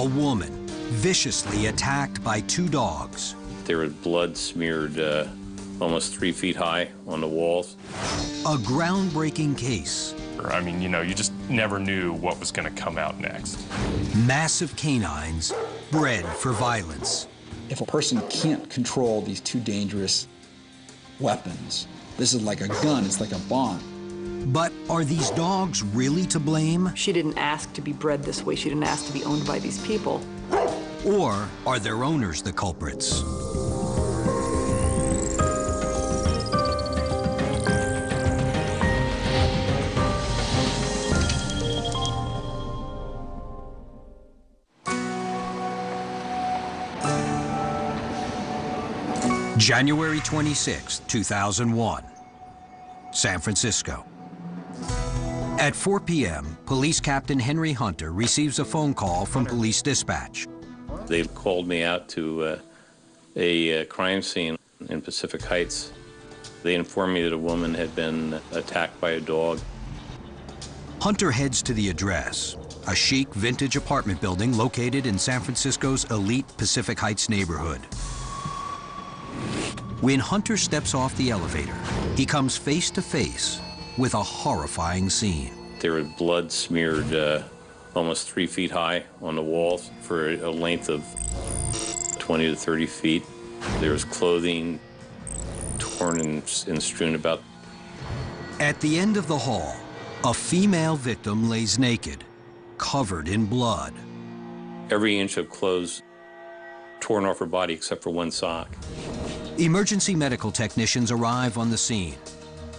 A woman viciously attacked by two dogs. There was blood smeared almost 3 feet high on the walls. A groundbreaking case. I mean, you know, you just never knew what was going to come out next. Massive canines bred for violence. If a person can't control these two dangerous weapons, this is like a gun, it's like a bomb. But are these dogs really to blame? She didn't ask to be bred this way. She didn't ask to be owned by these people. Or are their owners the culprits? January 26, 2001, San Francisco. At 4 p.m., Police Captain Henry Hunter receives a phone call from police dispatch. They called me out to a crime scene in Pacific Heights. They informed me that a woman had been attacked by a dog. Hunter heads to the address, a chic vintage apartment building located in San Francisco's elite Pacific Heights neighborhood. When Hunter steps off the elevator, he comes face to face with a horrifying scene. There was blood smeared almost 3 feet high on the walls for a length of 20 to 30 feet. There was clothing torn and strewn about. At the end of the hall, a female victim lays naked, covered in blood. Every inch of clothes torn off her body except for one sock. Emergency medical technicians arrive on the scene.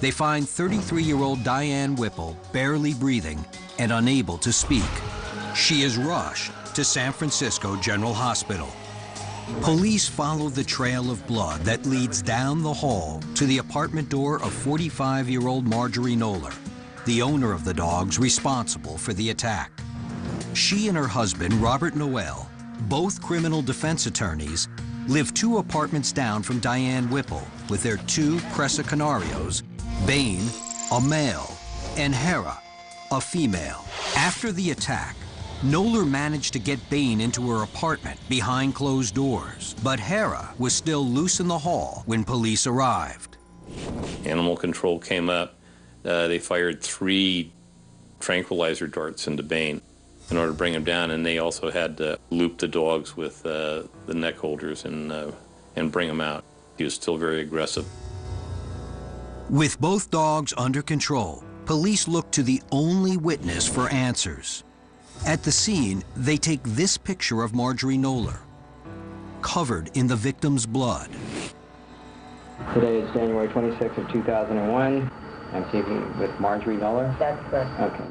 They find 33-year-old Diane Whipple barely breathing and unable to speak. She is rushed to San Francisco General Hospital. Police follow the trail of blood that leads down the hall to the apartment door of 45-year-old Marjorie Knoller, the owner of the dogs responsible for the attack. She and her husband, Robert Noel, both criminal defense attorneys, live 2 apartments down from Diane Whipple with their 2 Presa Canarios, Bane, a male, and Hera, a female. After the attack, Knoller managed to get Bane into her apartment behind closed doors, but Hera was still loose in the hall when police arrived. Animal control came up. They fired 3 tranquilizer darts into Bane in order to bring him down, and they also had to loop the dogs with the neck holders and bring him out. He was still very aggressive. With both dogs under control, police look to the only witness for answers. At the scene, they take this picture of Marjorie Knoller, covered in the victim's blood. Today is January 26th of 2001. I'm speaking with Marjorie Knoller. That's correct. Okay.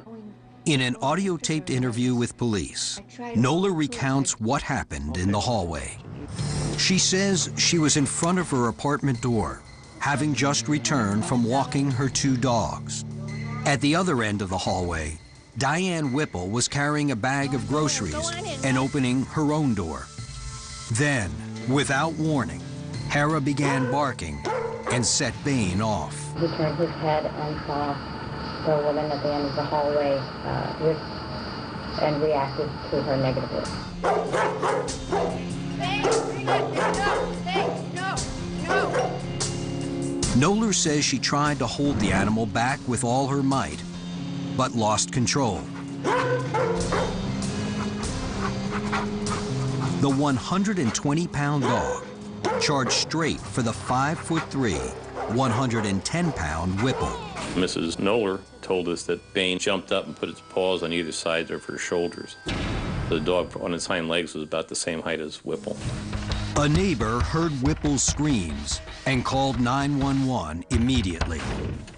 In an audio-taped interview with police, Knoller recounts what happened in the hallway. She says she was in front of her apartment door, having just returned from walking her 2 dogs. At the other end of the hallway, Diane Whipple was carrying a bag of groceries and opening her own door. Then, without warning, Hera began barking and set Bane off. He turned his head and saw the woman at the end of the hallway and reacted to her negatively. Knoller says she tried to hold the animal back with all her might, but lost control. The 120-pound dog charged straight for the 5'3", 110-pound Whipple. Mrs. Knoller told us that Bane jumped up and put its paws on either side of her shoulders. The dog on its hind legs was about the same height as Whipple. A neighbor heard Whipple's screams and called 911 immediately.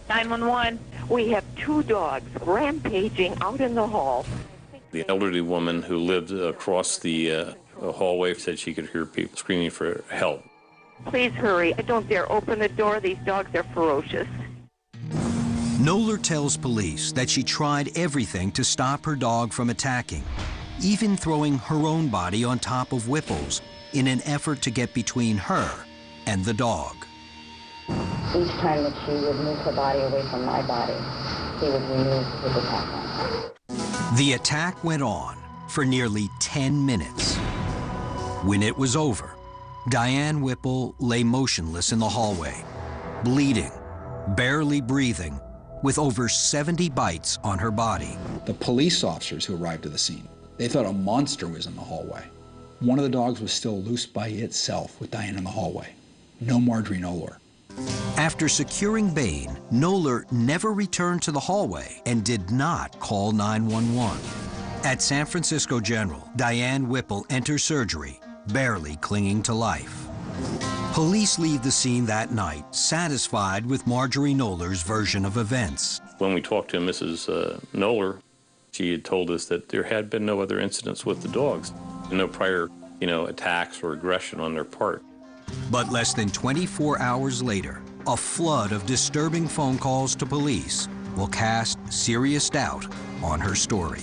911, we have 2 dogs rampaging out in the hall. The elderly woman who lived across the hallway said she could hear people screaming for help. Please hurry. Don't dare open the door. These dogs are ferocious. Knoller tells police that she tried everything to stop her dog from attacking, even throwing her own body on top of Whipple's in an effort to get between her and the dog. Each time that she would move her body away from my body, he would remove his attack on her. The attack went on for nearly 10 minutes. When it was over, Diane Whipple lay motionless in the hallway, bleeding, barely breathing, with over 70 bites on her body. The police officers who arrived at the scene, they thought a monster was in the hallway. One of the dogs was still loose by itself with Diane in the hallway. No Marjorie Noller. After securing Bane, Noller never returned to the hallway and did not call 911. At San Francisco General, Diane Whipple enters surgery, barely clinging to life. Police leave the scene that night, satisfied with Marjorie Noller's version of events. When we talked to Mrs. Noller, she had told us that there had been no other incidents with the dogs, no prior, attacks or aggression on their part. But less than 24 hours later, a flood of disturbing phone calls to police will cast serious doubt on her story.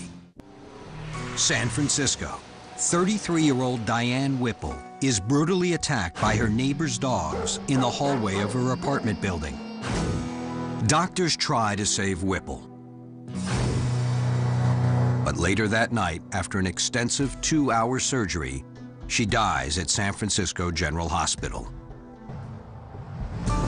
San Francisco, 33-year-old Diane Whipple is brutally attacked by her neighbor's dogs in the hallway of her apartment building. Doctors try to save Whipple. But later that night, after an extensive 2-hour surgery, she dies at San Francisco General Hospital.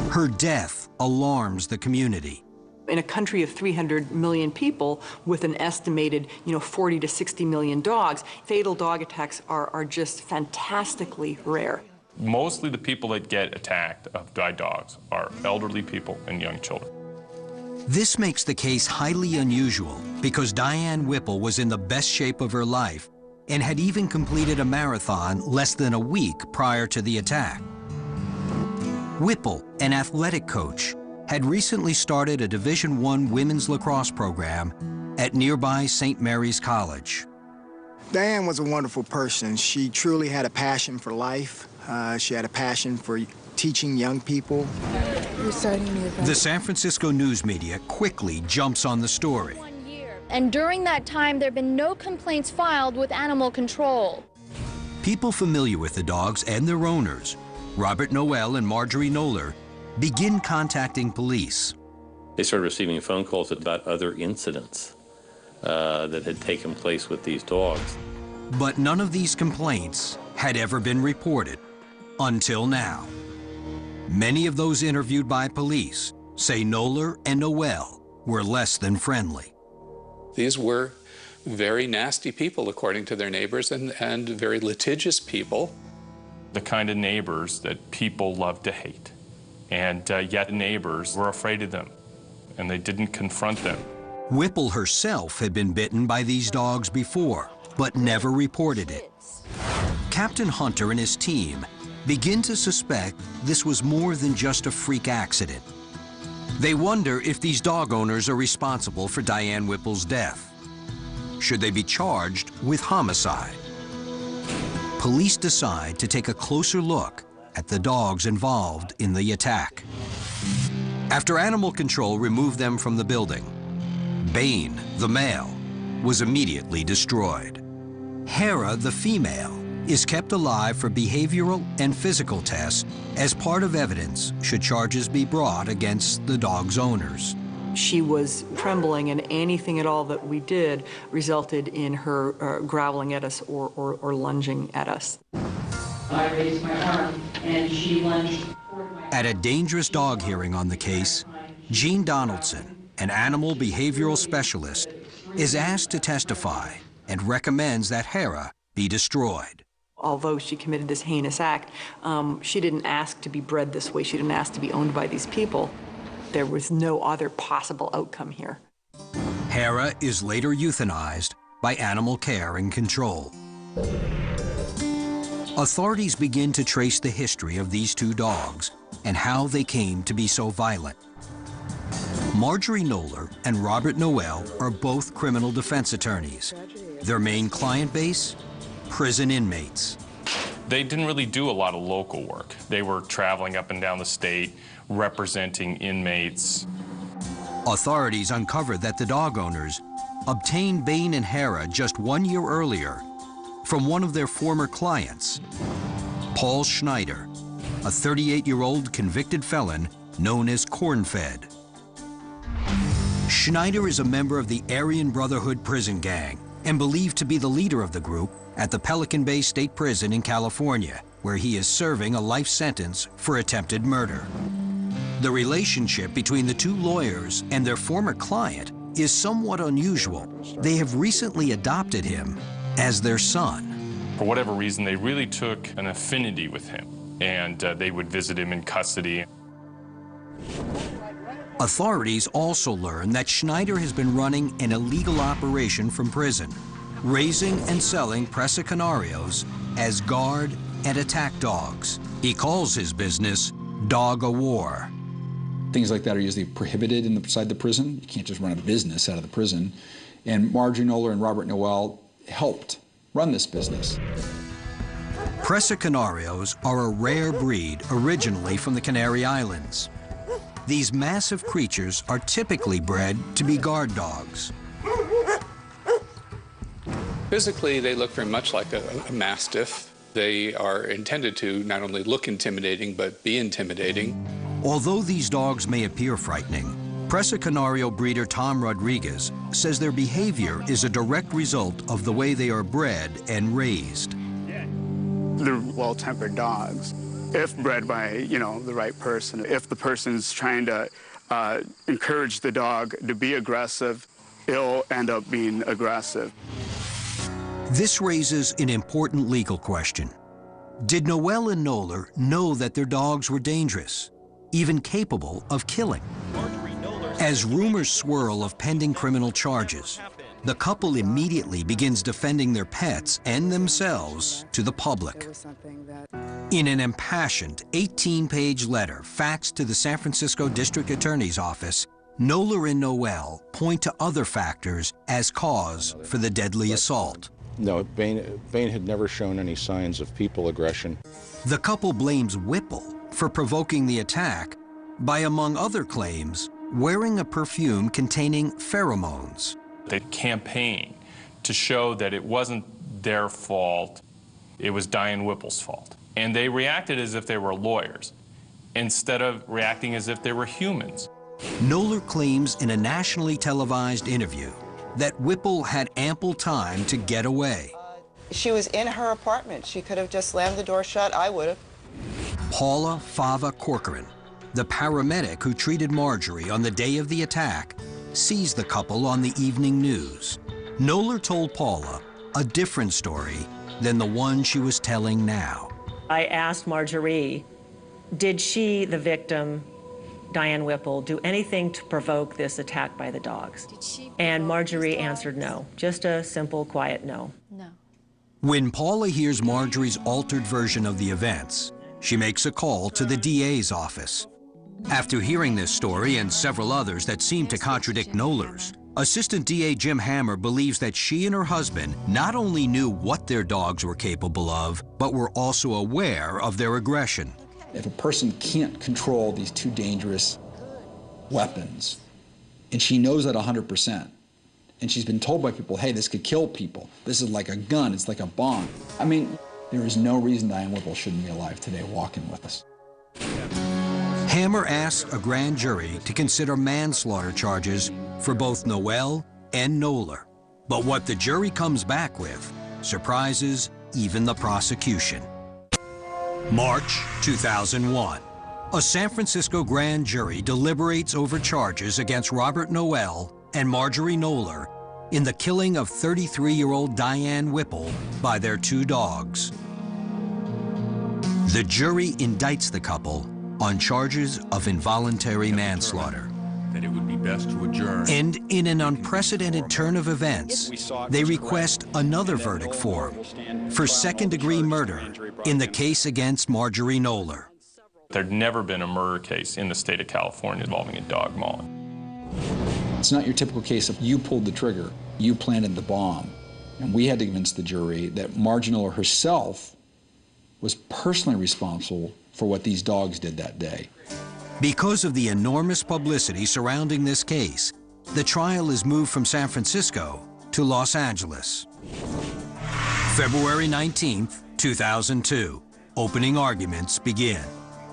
Her death alarms the community. In a country of 300 million people with an estimated, 40 to 60 million dogs, fatal dog attacks are just fantastically rare. Mostly the people that get attacked by dogs are elderly people and young children. This makes the case highly unusual because Diane Whipple was in the best shape of her life and had even completed a marathon less than a week prior to the attack. Whipple, an athletic coach, had recently started a Division I women's lacrosse program at nearby St. Mary's College. Diane was a wonderful person. She truly had a passion for life. She had a passion for teaching young people. The San Francisco news media quickly jumps on the story. And during that time, there have been no complaints filed with animal control. People familiar with the dogs and their owners, Robert Noel and Marjorie Noller, begin contacting police. They started receiving phone calls about other incidents that had taken place with these dogs. But none of these complaints had ever been reported until now. Many of those interviewed by police say Noller and Noel were less than friendly. These were very nasty people, according to their neighbors, and very litigious people. The kind of neighbors that people love to hate. And yet neighbors were afraid of them, and they didn't confront them. Whipple herself had been bitten by these dogs before, but never reported it. Captain Hunter and his team begin to suspect this was more than just a freak accident. They wonder if these dog owners are responsible for Diane Whipple's death. Should they be charged with homicide? Police decide to take a closer look at the dogs involved in the attack. After animal control removed them from the building, Bane, the male, was immediately destroyed. Hera, the female, is kept alive for behavioral and physical tests as part of evidence should charges be brought against the dog's owners. She was trembling, and anything at all that we did resulted in her growling at us or lunging at us. I raised my arm, and she lunged. At a dangerous dog hearing on the case, Jean Donaldson, an animal behavioral specialist, is asked to testify and recommends that Hera be destroyed. Although she committed this heinous act, she didn't ask to be bred this way. She didn't ask to be owned by these people. There was no other possible outcome here. Hera is later euthanized by Animal Care and Control. Authorities begin to trace the history of these two dogs and how they came to be so violent. Marjorie Noller and Robert Noel are both criminal defense attorneys. Their main client base? Prison inmates. They didn't really do a lot of local work. They were traveling up and down the state, representing inmates. Authorities uncovered that the dog owners obtained Bane and Hera just 1 year earlier from one of their former clients, Paul Schneider, a 38-year-old convicted felon known as Cornfed. Schneider is a member of the Aryan Brotherhood prison gang and believed to be the leader of the group at the Pelican Bay State Prison in California, where he is serving a life sentence for attempted murder. The relationship between the two lawyers and their former client is somewhat unusual. They have recently adopted him as their son. For whatever reason, they really took an affinity with him, and they would visit him in custody. Authorities also learned that Schneider has been running an illegal operation from prison, raising and selling Presa Canarios as guard and attack dogs. He calls his business Dog of War. Things like that are usually prohibited inside the prison. You can't just run a business out of the prison. And Marjorie Noller and Robert Noel helped run this business. Presa Canarios are a rare breed originally from the Canary Islands. These massive creatures are typically bred to be guard dogs. Physically, they look very much like a mastiff. They are intended to not only look intimidating, but be intimidating. Although these dogs may appear frightening, Presa Canario breeder Tom Rodriguez says their behavior is a direct result of the way they are bred and raised. They're well-tempered dogs. If bred by, the right person, if the person's trying to encourage the dog to be aggressive, it'll end up being aggressive. This raises an important legal question. Did Noel and Noller know that their dogs were dangerous, even capable of killing? As rumors swirl of pending criminal charges, the couple immediately begins defending their pets and themselves to the public. In an impassioned 18-page letter faxed to the San Francisco District Attorney's Office, Noller and Noel point to other factors as cause for the deadly assault. No, Bain had never shown any signs of people aggression. The couple blames Whipple for provoking the attack by, among other claims, wearing a perfume containing pheromones. They campaigned to show that it wasn't their fault, it was Diane Whipple's fault. And they reacted as if they were lawyers, instead of reacting as if they were humans. Noller claims in a nationally televised interview that Whipple had ample time to get away. She was in her apartment. She could have just slammed the door shut. I would have. Paula Fava Corcoran, the paramedic who treated Marjorie on the day of the attack, sees the couple on the evening news. Noller told Paula a different story than the one she was telling now. I asked Marjorie, did she, the victim, Diane Whipple, do anything to provoke this attack by the dogs? And Marjorie answered no, just a simple, quiet no. No. When Paula hears Marjorie's altered version of the events, she makes a call to the DA's office. After hearing this story and several others that seem to contradict Noller's, Assistant DA Jim Hammer believes that she and her husband not only knew what their dogs were capable of, but were also aware of their aggression. If a person can't control these two dangerous weapons, and she knows that 100%, and she's been told by people, hey, this could kill people, this is like a gun, it's like a bomb. I mean, there is no reason Diane Whipple shouldn't be alive today walking with us. Hammer asks a grand jury to consider manslaughter charges for both Noel and Noller. But what the jury comes back with surprises even the prosecution. March 2001. A San Francisco grand jury deliberates over charges against Robert Noel and Marjorie Noller in the killing of 33-year-old Diane Whipple by their two dogs. The jury indicts the couple on charges of involuntary manslaughter. That it would be best to adjourn. And in an unprecedented turn of events, they request another verdict form for second-degree murder in the case against Marjorie Noller. There'd never been a murder case in the state of California involving a dog mauling. It's not your typical case of you pulled the trigger, you planted the bomb. And we had to convince the jury that Marjorie Noller herself was personally responsible for what these dogs did that day. Because of the enormous publicity surrounding this case, the trial is moved from San Francisco to Los Angeles. February 19th, 2002, opening arguments begin.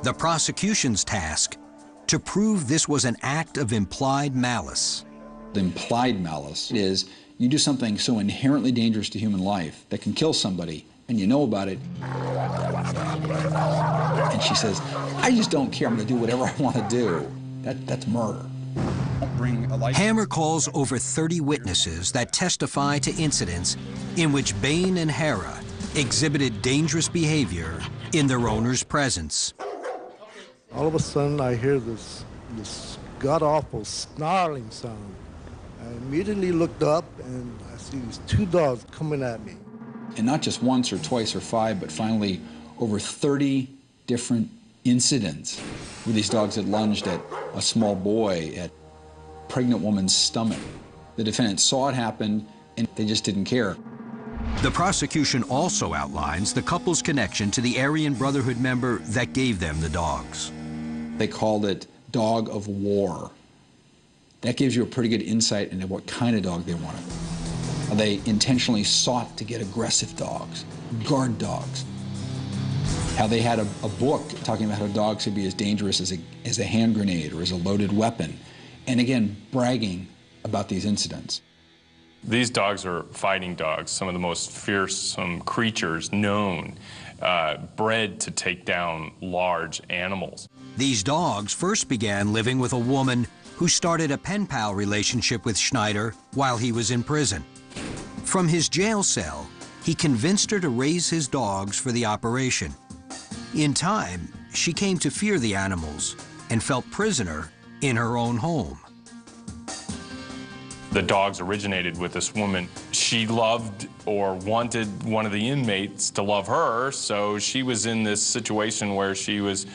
The prosecution's task, to prove this was an act of implied malice. The implied malice is You do something so inherently dangerous to human life that can kill somebody, and you know about it. And she says, I just don't care. I'm going to do whatever I want to do. That's murder. Hammer calls over 30 witnesses that testify to incidents in which Bain and Hara exhibited dangerous behavior in their owner's presence. All of a sudden, I hear this god-awful snarling sound. I immediately looked up, and I see these two dogs coming at me. And not just once or twice or five, but finally over 30 different incidents where these dogs had lunged at a small boy, at a pregnant woman's stomach. The defendant saw it happen, and they just didn't care. The prosecution also outlines the couple's connection to the Aryan Brotherhood member that gave them the dogs. They called it dog of war. That gives you a pretty good insight into what kind of dog they wanted. They intentionally sought to get aggressive dogs, guard dogs. How they had a book talking about how dogs could be as dangerous as a hand grenade or as a loaded weapon. And again, bragging about these incidents. These dogs are fighting dogs, some of the most fearsome creatures known, bred to take down large animals. These dogs first began living with a woman who started a pen pal relationship with Schneider while he was in prison. From his jail cell, he convinced her to raise his dogs for the operation. In time, she came to fear the animals and felt prisoner in her own home. The dogs originated with this woman. She loved or wanted one of the inmates to love her, so she was in this situation where she was,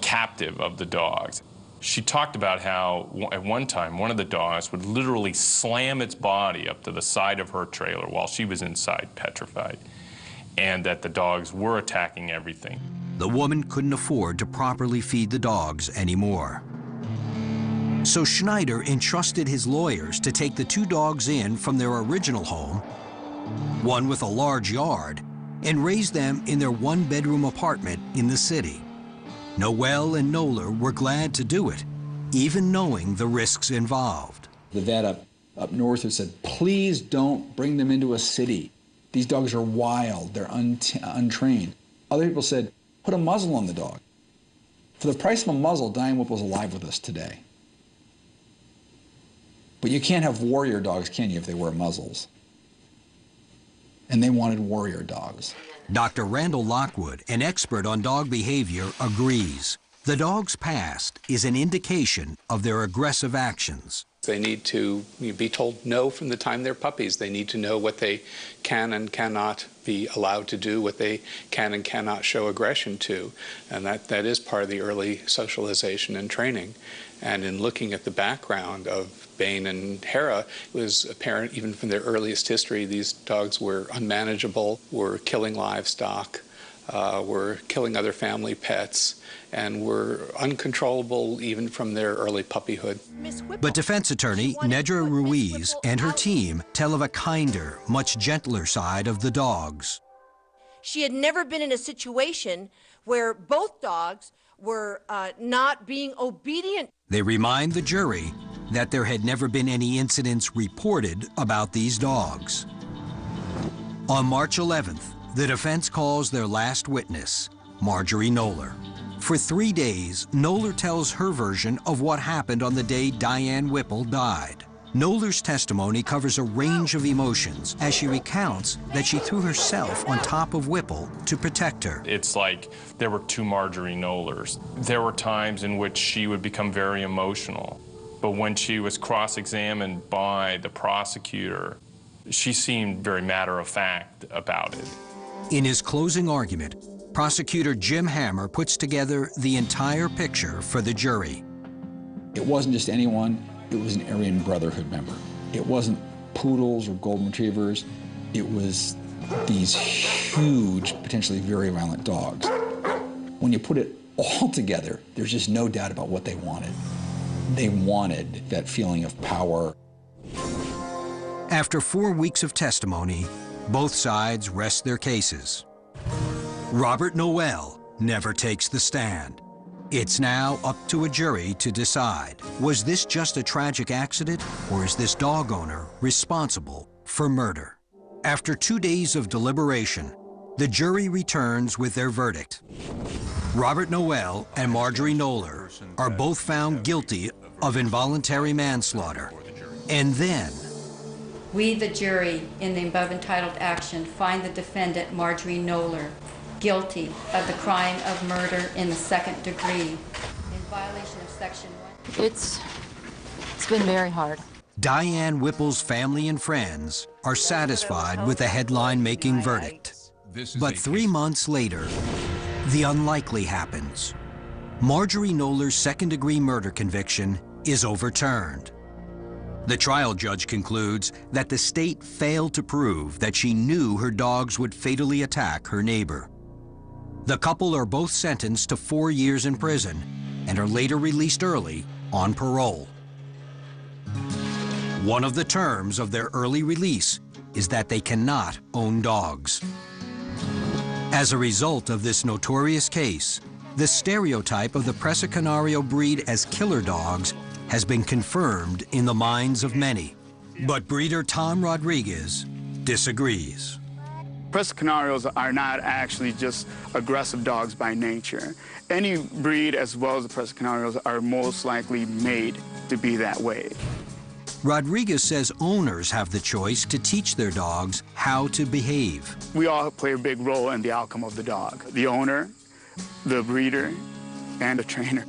captive of the dogs. She talked about how at one time one of the dogs would literally slam its body up to the side of her trailer while she was inside petrified, and that the dogs were attacking everything. The woman couldn't afford to properly feed the dogs anymore. So Schneider entrusted his lawyers to take the two dogs in from their original home, one with a large yard, and raise them in their one-bedroom apartment in the city. Noel and Noller were glad to do it, even knowing the risks involved. The vet up north who said, please don't bring them into a city. These dogs are wild, they're untrained. Other people said, put a muzzle on the dog. For the price of a muzzle, Diane Whipple's alive with us today. But you can't have warrior dogs, can you, if they wear muzzles? And they wanted warrior dogs. Dr. Randall Lockwood, an expert on dog behavior, agrees. The dog's past is an indication of their aggressive actions. They need to be told no from the time they're puppies. They need to know what they can and cannot be allowed to do, what they can and cannot show aggression to. And that is part of the early socialization and training. And in looking at the background of Bain and Hara, it was apparent even from their earliest history, these dogs were unmanageable, were killing livestock, were killing other family pets, and were uncontrollable even from their early puppyhood. But defense attorney Nedra Ruiz and her team tell of a kinder, much gentler side of the dogs. She had never been in a situation where both dogs were not being obedient. They remind the jury that there had never been any incidents reported about these dogs. On March 11th, the defense calls their last witness, Marjorie Noller. For 3 days, Noller tells her version of what happened on the day Diane Whipple died. Noller's testimony covers a range of emotions as she recounts that she threw herself on top of Whipple to protect her. It's like there were two Marjorie Nollers. There were times in which she would become very emotional, but when she was cross-examined by the prosecutor, she seemed very matter-of-fact about it. In his closing argument, prosecutor Jim Hammer puts together the entire picture for the jury. It wasn't just anyone, it was an Aryan Brotherhood member. It wasn't poodles or golden retrievers, it was these huge, potentially very violent dogs. When you put it all together, there's just no doubt about what they wanted. They wanted that feeling of power. After 4 weeks of testimony, both sides rest their cases. Robert Noel never takes the stand. It's now up to a jury to decide, was this just a tragic accident, or is this dog owner responsible for murder. After 2 days of deliberation, the jury returns with their verdict. Robert Noel and Marjorie Knoller are both found guilty of involuntary manslaughter. And then, we, the jury, in the above entitled action, find the defendant, Marjorie Knoller, guilty of the crime of murder in the second degree in violation of Section 1. It's been very hard. Diane Whipple's family and friends are satisfied with the headline-making verdict. But 3 months later, the unlikely happens. Marjorie Knoller's second-degree murder conviction is overturned. The trial judge concludes that the state failed to prove that she knew her dogs would fatally attack her neighbor. The couple are both sentenced to 4 years in prison and are later released early on parole. One of the terms of their early release is that they cannot own dogs. As a result of this notorious case, the stereotype of the Presa Canario breed as killer dogs has been confirmed in the minds of many. But breeder Tom Rodriguez disagrees. Presa Canarios are not actually just aggressive dogs by nature. Any breed, as well as the Presa Canarios, are most likely made to be that way. Rodriguez says owners have the choice to teach their dogs how to behave. We all play a big role in the outcome of the dog. The owner, the breeder, and the trainer.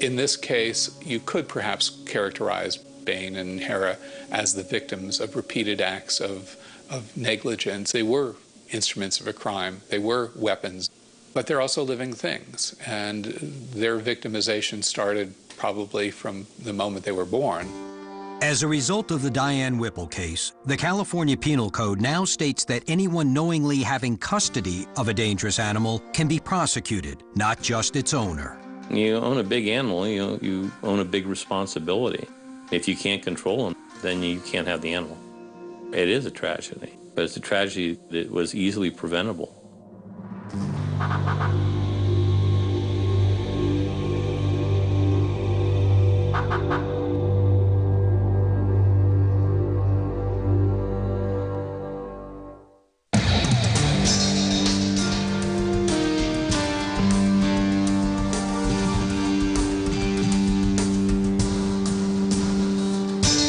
In this case, you could perhaps characterize Bain and Hera as the victims of repeated acts of negligence. They were instruments of a crime. They were weapons, but they're also living things. And their victimization started probably from the moment they were born. As a result of the Diane Whipple case, the California Penal Code now states that anyone knowingly having custody of a dangerous animal can be prosecuted, not just its owner. You own a big animal, you own a big responsibility. If you can't control them, then you can't have the animal. It is a tragedy, but it's a tragedy that was easily preventable.